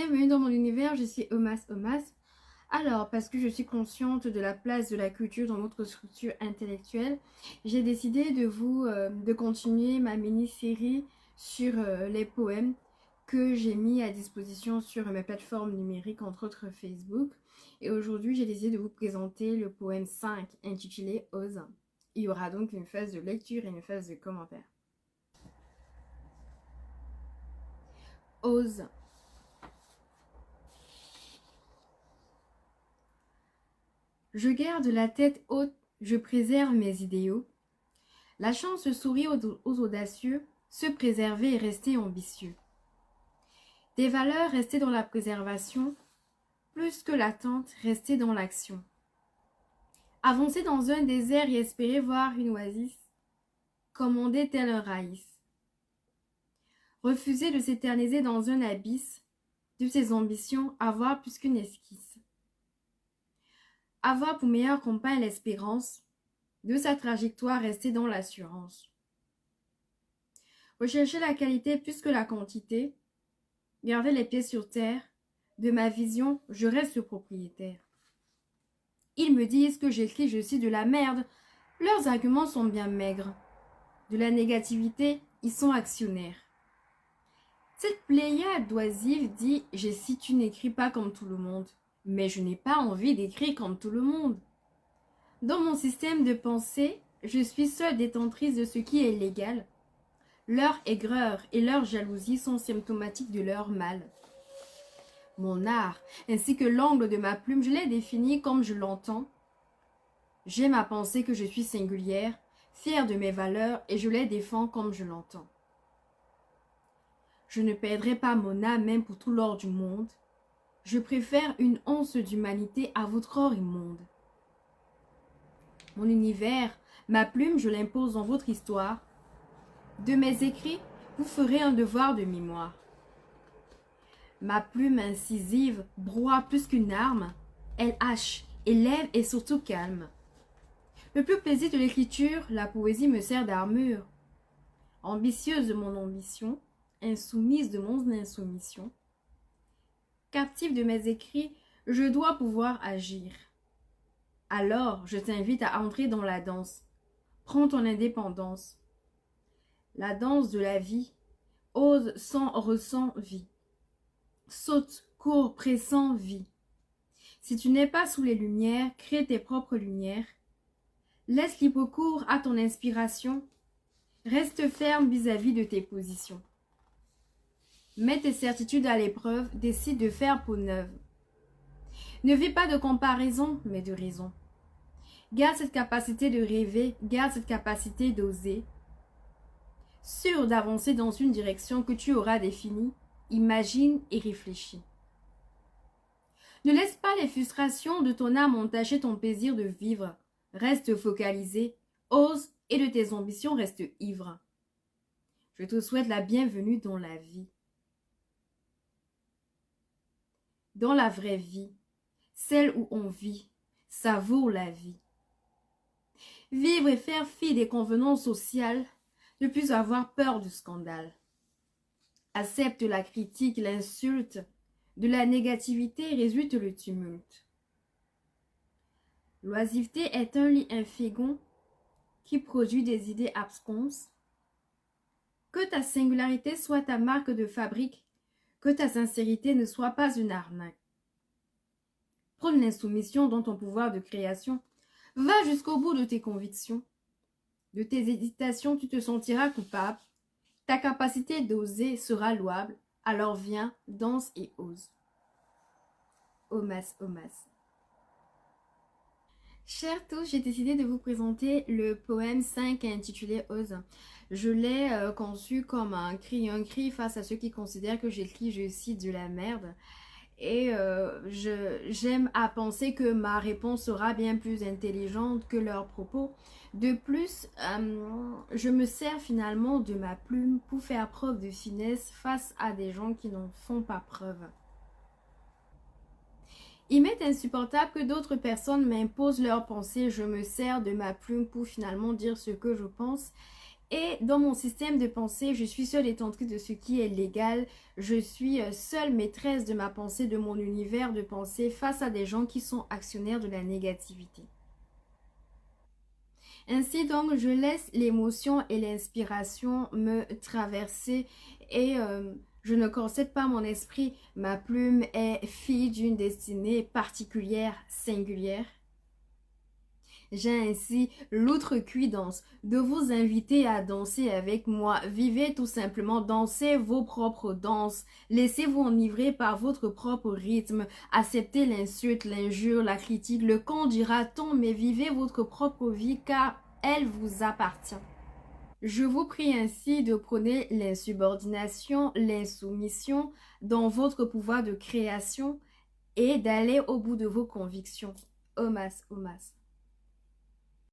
bienvenue dans mon univers, je suis Omas Omas. Alors, parce que je suis consciente de la place de la culture dans notre structure intellectuelle, j'ai décidé de continuer ma mini-série sur les poèmes que j'ai mis à disposition sur mes plateformes numériques, entre autres Facebook. Et aujourd'hui, j'ai décidé de vous présenter le poème 5 intitulé Ose. Il y aura donc une phase de lecture et une phase de commentaire. Ose. Je garde la tête haute, je préserve mes idéaux. La chance sourit aux audacieux, se préserver et rester ambitieux. Des valeurs restées dans la préservation, plus que l'attente, rester dans l'action. Avancer dans un désert et espérer voir une oasis, commander tel un raïs. Refuser de s'éterniser dans un abysse, de ses ambitions, avoir plus qu'une esquisse. Avoir pour meilleure compagne l'espérance, de sa trajectoire rester dans l'assurance. Rechercher la qualité plus que la quantité, garder les pieds sur terre, de ma vision, je reste propriétaire. Ils me disent que j'écris, je cite de la merde, leurs arguments sont bien maigres. De la négativité, ils sont actionnaires. Cette pléiade d'oisives dit, je cite, tu n'écris pas comme tout le monde, mais je n'ai pas envie d'écrire comme tout le monde. Dans mon système de pensée, je suis seule détentrice de ce qui est légal. Leur aigreur et leur jalousie sont symptomatiques de leur mal. Mon art, ainsi que l'angle de ma plume, je l'ai défini comme je l'entends. J'aime à penser que je suis singulière, fière de mes valeurs, et je les défends comme je l'entends. Je ne perdrai pas mon âme même pour tout l'or du monde. Je préfère une once d'humanité à votre or immonde. Mon univers, ma plume, je l'impose dans votre histoire. De mes écrits, vous ferez un devoir de mémoire. Ma plume incisive broie plus qu'une arme. Elle hache, élève et surtout calme. Le plus plaisir de l'écriture, la poésie me sert d'armure. Ambitieuse de mon ambition, insoumise de mon insoumission. Captive de mes écrits, je dois pouvoir agir. Alors, je t'invite à entrer dans la danse. Prends ton indépendance. La danse de la vie, ose sans ressent vie. Saute, cours, pressant, vie. Si tu n'es pas sous les lumières, crée tes propres lumières. Laisse libre cours à ton inspiration. Reste ferme vis-à-vis de tes positions. Mets tes certitudes à l'épreuve, décide de faire peau neuve. Ne vis pas de comparaison, mais de raison. Garde cette capacité de rêver, garde cette capacité d'oser. Sûr d'avancer dans une direction que tu auras définie, imagine et réfléchis. Ne laisse pas les frustrations de ton âme entacher ton plaisir de vivre. Reste focalisé, ose et de tes ambitions reste ivre. Je te souhaite la bienvenue dans la vie. Dans la vraie vie, celle où on vit, savoure la vie. Vivre et faire fi des convenances sociales, ne plus avoir peur du scandale. Accepte la critique, l'insulte, de la négativité résulte le tumulte. L'oisiveté est un lit infécond qui produit des idées absconses. Que ta singularité soit ta marque de fabrique, que ta sincérité ne soit pas une arnaque. Prône l'insoumission dans ton pouvoir de création. Va jusqu'au bout de tes convictions. De tes hésitations, tu te sentiras coupable. Ta capacité d'oser sera louable. Alors viens, danse et ose. Omas, Omas. Chers tous, j'ai décidé de vous présenter le poème 5 intitulé Ose. Je l'ai conçu comme un cri face à ceux qui considèrent que j'écris, je cite, de la merde. Et j'aime à penser que ma réponse sera bien plus intelligente que leurs propos. De plus, je me sers finalement de ma plume pour faire preuve de finesse face à des gens qui n'en font pas preuve. Il m'est insupportable que d'autres personnes m'imposent leurs pensées. Je me sers de ma plume pour finalement dire ce que je pense. Et dans mon système de pensée, je suis seule détentrice de ce qui est légal. Je suis seule maîtresse de ma pensée, de mon univers de pensée face à des gens qui sont actionnaires de la négativité. Ainsi donc, je laisse l'émotion et l'inspiration me traverser et je ne corsette pas mon esprit. Ma plume est fille d'une destinée particulière, singulière. J'ai ainsi l'outrecuidance de vous inviter à danser avec moi. Vivez tout simplement, dansez vos propres danses. Laissez-vous enivrer par votre propre rythme. Acceptez l'insulte, l'injure, la critique, le qu'en dira-t-on, mais vivez votre propre vie car elle vous appartient. Je vous prie ainsi de prôner l'insubordination, l'insoumission dans votre pouvoir de création et d'aller au bout de vos convictions. Omas, Omas.